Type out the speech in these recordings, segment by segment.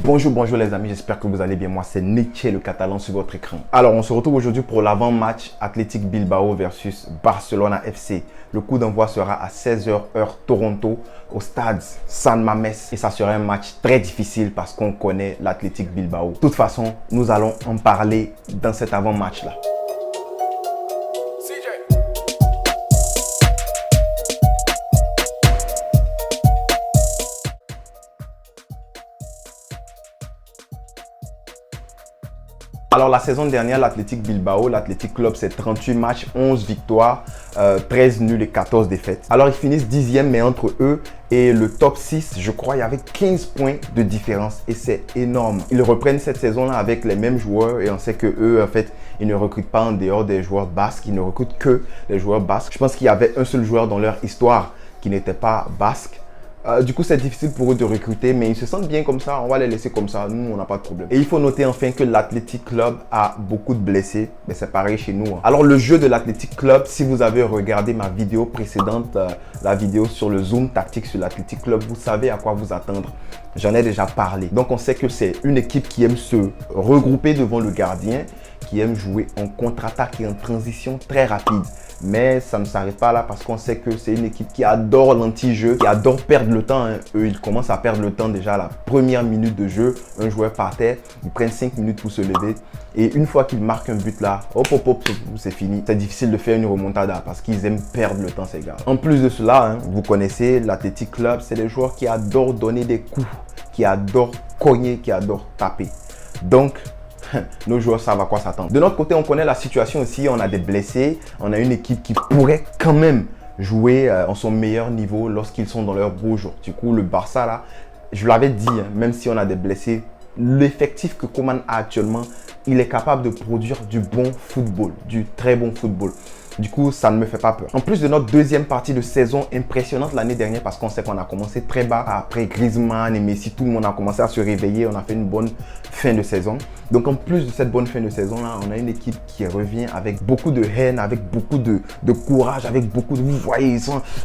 Bonjour les amis, j'espère que vous allez bien. Moi c'est Nietzsche le Catalan sur votre écran. Alors on se retrouve aujourd'hui pour l'avant-match Athletic Bilbao versus Barcelona FC. Le coup d'envoi sera à 16h heure Toronto au stade San Mamés. Et ça sera un match très difficile parce qu'on connaît l'Athletic Bilbao. De toute façon, nous allons en parler dans cet avant-match là. Alors la saison dernière, l'Athletic Bilbao, l'Athletic Club, c'est 38 matchs, 11 victoires, 13 nuls et 14 défaites. Alors ils finissent 10e, mais entre eux et le top 6, je crois, il y avait 15 points de différence et c'est énorme. Ils reprennent cette saison-là avec les mêmes joueurs et on sait que eux, en fait, ils ne recrutent pas en dehors des joueurs basques, ils ne recrutent que les joueurs basques. Je pense qu'il y avait un seul joueur dans leur histoire qui n'était pas basque. Du coup, c'est difficile pour eux de recruter, mais ils se sentent bien comme ça. On va les laisser comme ça. Nous, on n'a pas de problème. Et il faut noter enfin que l'Athletic Club a beaucoup de blessés. Mais c'est pareil chez nous. Alors, le jeu de l'Athletic Club, si vous avez regardé ma vidéo précédente, la vidéo sur le zoom tactique sur l'Athletic Club, vous savez à quoi vous attendre. J'en ai déjà parlé. Donc, on sait que c'est une équipe qui aime se regrouper devant le gardien, qui aime jouer en contre-attaque et en transition très rapide. Mais ça ne s'arrête pas là parce qu'on sait que c'est une équipe qui adore l'anti-jeu, qui adore perdre le temps. Eux, ils commencent à perdre le temps déjà à la première minute de jeu. Un joueur par terre, ils prennent 5 minutes pour se lever. Et une fois qu'ils marquent un but là, hop, c'est fini. C'est difficile de faire une remontada parce qu'ils aiment perdre le temps, ces gars. En plus de cela, vous connaissez l'Athletic Club, c'est des joueurs qui adorent donner des coups, qui adorent cogner, qui adorent taper. Donc, nos joueurs savent à quoi s'attendre. De notre côté, on connaît la situation aussi. On a des blessés. On a une équipe qui pourrait quand même jouer en son meilleur niveau lorsqu'ils sont dans leur beau jour. Du coup, le Barça, là, je l'avais dit, même si on a des blessés, l'effectif que Koeman a actuellement, il est capable de produire du bon football, du très bon football. Du coup, ça ne me fait pas peur. En plus de notre deuxième partie de saison impressionnante l'année dernière, parce qu'on sait qu'on a commencé très bas. Après Griezmann et Messi, tout le monde a commencé à se réveiller. On a fait une bonne fin de saison. Donc, en plus de cette bonne fin de saison-là, on a une équipe qui revient avec beaucoup de haine, avec beaucoup de courage, avec beaucoup de... Vous voyez,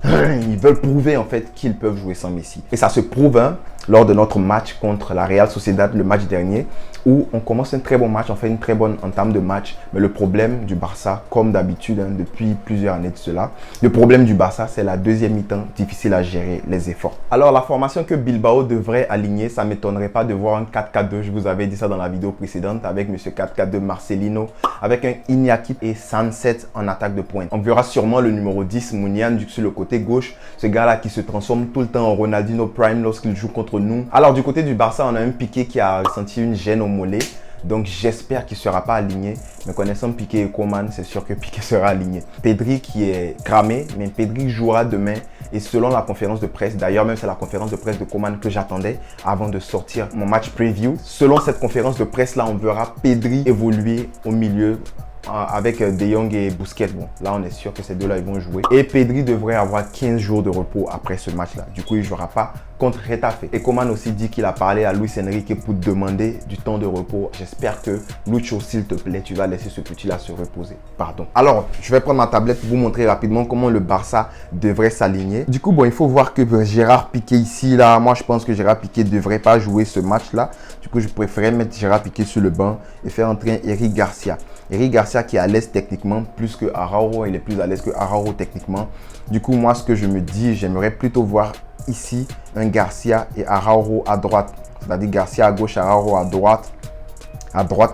ils veulent prouver en fait qu'ils peuvent jouer sans Messi. Et ça se prouve lors de notre match contre la Real Sociedad, le match dernier, où on commence un très bon match, on fait une très bonne entame de match. Mais le problème du Barça, comme d'habitude, depuis plusieurs années de cela, le problème du Barça, c'est la deuxième mi-temps, difficile à gérer les efforts. Alors, la formation que Bilbao devrait aligner, ça ne m'étonnerait pas de voir un 4-4-2. Je vous avais dit ça dans la vidéo précédente avec M. 4-4-2 Marcelino, avec un Iñaki et Sunset en attaque de pointe. On verra sûrement le numéro 10, Munian, sur le côté gauche. Ce gars-là qui se transforme tout le temps en Ronaldinho Prime lorsqu'il joue contre nous. Alors, du côté du Barça, on a un Piqué qui a ressenti une gêne au mollet. Donc, j'espère qu'il ne sera pas aligné. Mais connaissant Piqué et Koeman, c'est sûr que Piqué sera aligné. Pedri qui est cramé, mais Pedri jouera demain. Et selon la conférence de presse, d'ailleurs, même c'est la conférence de presse de Koeman que j'attendais avant de sortir mon match preview. Selon cette conférence de presse-là, on verra Pedri évoluer au milieu avec De Jong et Busquets. Bon, là, on est sûr que ces deux-là, ils vont jouer. Et Pedri devrait avoir 15 jours de repos après ce match-là. Du coup, il ne jouera pas contre Getafe. Et Koeman aussi dit qu'il a parlé à Luis Enrique pour demander du temps de repos. J'espère que Lucho, s'il te plaît, tu vas laisser ce petit-là se reposer. Pardon. Alors, je vais prendre ma tablette pour vous montrer rapidement comment le Barça devrait s'aligner. Du coup, bon, il faut voir que Gérard Piqué ici, là, moi, je pense que Gérard Piqué ne devrait pas jouer ce match-là. Du coup, je préférais mettre Gérard Piqué sur le banc et faire entrer Eric Garcia. Eric Garcia qui est à l'aise techniquement plus que Araujo, il est plus à l'aise que Araujo techniquement. Du coup, moi, ce que je me dis, j'aimerais plutôt voir ici un Garcia et Araujo à droite. C'est-à-dire Garcia à gauche, Araujo à droite,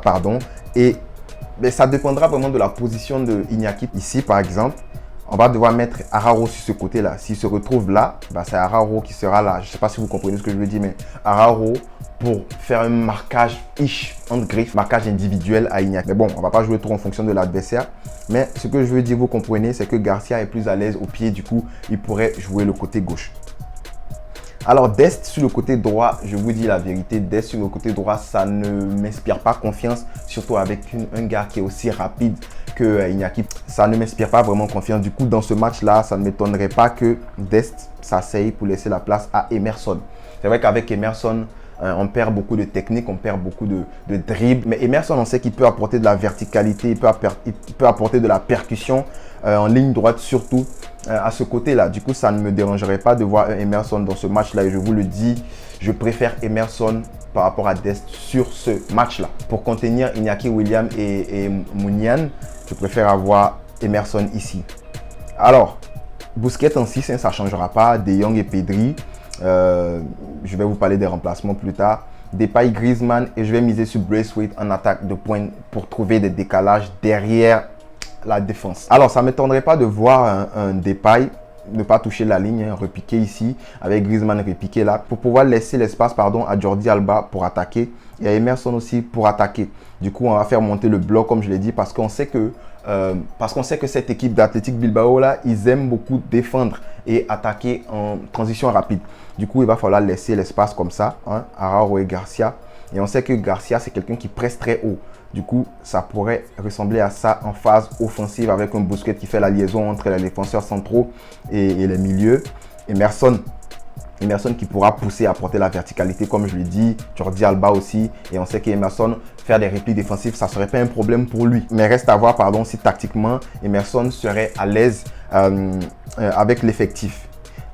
pardon. Et mais ça dépendra vraiment de la position de Iñaki. Ici, par exemple, on va devoir mettre Araujo sur ce côté-là. S'il se retrouve là, bah, c'est Araujo qui sera là. Je ne sais pas si vous comprenez ce que je veux dire, mais Araujo pour faire un marquage entre griffes, marquage individuel à Iñaki. Mais bon, on ne va pas jouer trop en fonction de l'adversaire. Mais ce que je veux dire, vous comprenez, c'est que Garcia est plus à l'aise au pied. Du coup, il pourrait jouer le côté gauche. Alors, Dest sur le côté droit, je vous dis la vérité, Dest sur le côté droit, ça ne m'inspire pas confiance, surtout avec un gars qui est aussi rapide que Iñaki. Ça ne m'inspire pas vraiment confiance. Du coup, dans ce match-là, ça ne m'étonnerait pas que Dest s'asseye pour laisser la place à Emerson. C'est vrai qu'avec Emerson, on perd beaucoup de technique, on perd beaucoup de dribble. Mais Emerson, on sait qu'il peut apporter de la verticalité, il peut apporter de la percussion en ligne droite surtout à ce côté-là. Du coup, ça ne me dérangerait pas de voir Emerson dans ce match-là. Et je vous le dis, je préfère Emerson par rapport à Dest sur ce match-là. Pour contenir Iñaki Williams et Munian, je préfère avoir Emerson ici. Alors, Busquets en 6, ça ne changera pas. De Jong et Pedri. Je vais vous parler des remplacements plus tard. Depay, Griezmann et je vais miser sur Braithwaite en attaque de pointe pour trouver des décalages derrière la défense. Alors, ça ne m'étonnerait pas de voir un Depay ne pas toucher la ligne, repiquer ici, avec Griezmann repiquer là, pour pouvoir laisser l'espace à Jordi Alba pour attaquer et à Emerson aussi pour attaquer. Du coup, on va faire monter le bloc comme je l'ai dit parce qu'on sait que cette équipe d'Athletic Bilbao là, ils aiment beaucoup défendre et attaquer en transition rapide. Du coup, il va falloir laisser l'espace comme ça, hein, Araujo et Garcia. Et on sait que Garcia, c'est quelqu'un qui presse très haut. Du coup, ça pourrait ressembler à ça en phase offensive avec un Busquets qui fait la liaison entre les défenseurs centraux et les milieux. Emerson qui pourra pousser, apporter la verticalité comme je l'ai dit. Jordi Alba aussi. Et on sait qu'Emerson, faire des replis défensifs, ça ne serait pas un problème pour lui. Mais reste à voir, si tactiquement, Emerson serait à l'aise avec l'effectif.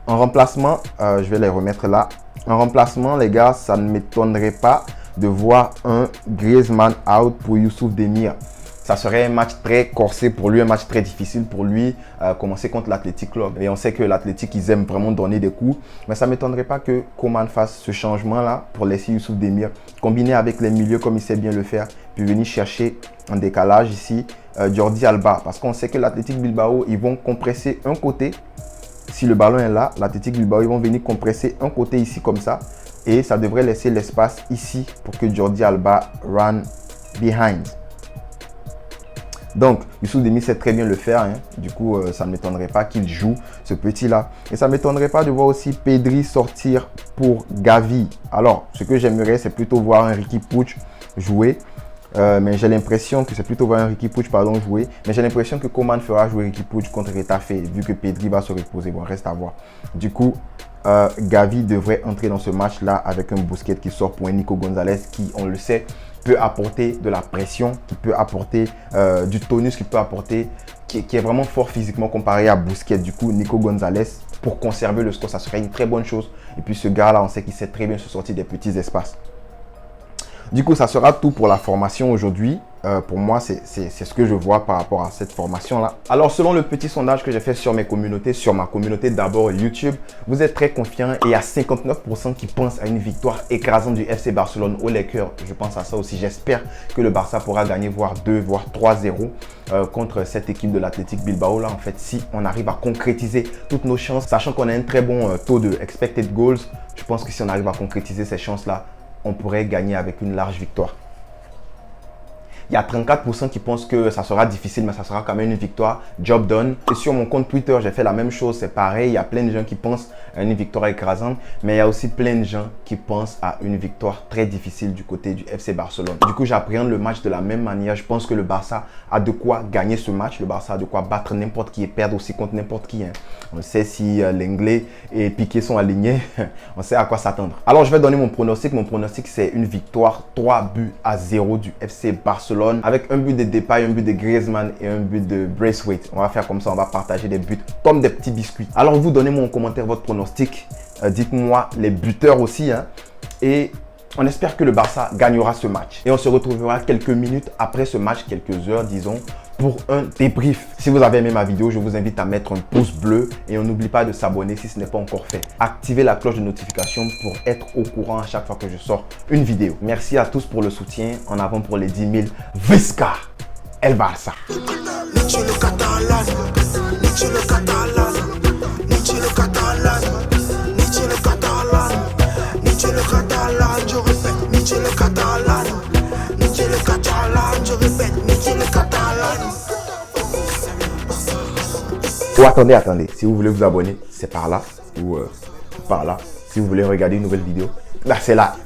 En remplacement, je vais les remettre là. En remplacement, les gars, ça ne m'étonnerait pas de voir un Griezmann out pour Youssouf Demir. Ça serait un match très corsé pour lui, un match très difficile pour lui, commencer contre l'Athletic Club. Et on sait que l'Athletic, ils aiment vraiment donner des coups. Mais ça ne m'étonnerait pas que Koeman fasse ce changement-là pour laisser Youssouf Demir combiner avec les milieux comme il sait bien le faire, puis venir chercher un décalage ici, Jordi Alba. Parce qu'on sait que l'Athletic Bilbao, ils vont compresser un côté. Si le ballon est là, l'Athletic Bilbao, ils vont venir compresser un côté ici comme ça. Et ça devrait laisser l'espace ici pour que Jordi Alba run behind. Donc, Youssouf Demir sait très bien le faire. Hein. Du coup, ça ne m'étonnerait pas qu'il joue ce petit-là. Et ça ne m'étonnerait pas de voir aussi Pedri sortir pour Gavi. Alors, ce que j'aimerais, c'est plutôt voir un Riqui Puig jouer. Mais j'ai l'impression que c'est plutôt voir un Riqui Puig jouer. Mais j'ai l'impression que Koeman fera jouer Riqui Puig contre Retafe vu que Pedri va se reposer. Bon, reste à voir. Du coup, Gavi devrait entrer dans ce match-là avec un Busquets qui sort pour un Nico Gonzalez qui, on le sait, peut apporter de la pression, qui peut apporter du tonus, qui peut apporter, qui est vraiment fort physiquement comparé à Busquets. Du coup, Nico Gonzalez, pour conserver le score, ça serait une très bonne chose. Et puis ce gars-là, on sait qu'il sait très bien se sortir des petits espaces. Du coup, ça sera tout pour la formation aujourd'hui. Pour moi, c'est ce que je vois par rapport à cette formation-là. Alors, selon le petit sondage que j'ai fait sur mes communautés, sur ma communauté d'abord YouTube, vous êtes très confiants et il y a 59% qui pensent à une victoire écrasante du FC Barcelone au Lakers. Je pense à ça aussi. J'espère que le Barça pourra gagner voire 2, voire 3-0 contre cette équipe de l'Athletic Bilbao. Là, en fait, si on arrive à concrétiser toutes nos chances, sachant qu'on a un très bon taux de expected goals, je pense que si on arrive à concrétiser ces chances-là, on pourrait gagner avec une large victoire. Il y a 34% qui pensent que ça sera difficile, mais ça sera quand même une victoire. Job done. Et sur mon compte Twitter, j'ai fait la même chose. C'est pareil. Il y a plein de gens qui pensent à une victoire écrasante, mais il y a aussi plein de gens qui pensent à une victoire très difficile du côté du FC Barcelone. Du coup, j'appréhende le match de la même manière. Je pense que le Barça a de quoi gagner ce match. Le Barça a de quoi battre n'importe qui et perdre aussi contre n'importe qui. Hein. On sait si Lenglet et Piqué sont alignés. On sait à quoi s'attendre. Alors, je vais donner mon pronostic. Mon pronostic, c'est une victoire 3-0 du FC Barcelone. Avec un but de Depay, un but de Griezmann et un but de Braithwaite. On va faire comme ça, on va partager des buts comme des petits biscuits. Alors vous donnez-moi en commentaire votre pronostic. Dites-moi les buteurs aussi. Hein. Et on espère que le Barça gagnera ce match. Et on se retrouvera quelques minutes après ce match, quelques heures disons, pour un débrief. Si vous avez aimé ma vidéo, je vous invite à mettre un pouce bleu et on n'oublie pas de s'abonner si ce n'est pas encore fait. Activez la cloche de notification pour être au courant à chaque fois que je sors une vidéo. Merci à tous pour le soutien. En avant pour les 10 000. Visca El Barça. Oh, attendez. Si vous voulez vous abonner, c'est par là ou par là. Si vous voulez regarder une nouvelle vidéo, là c'est là.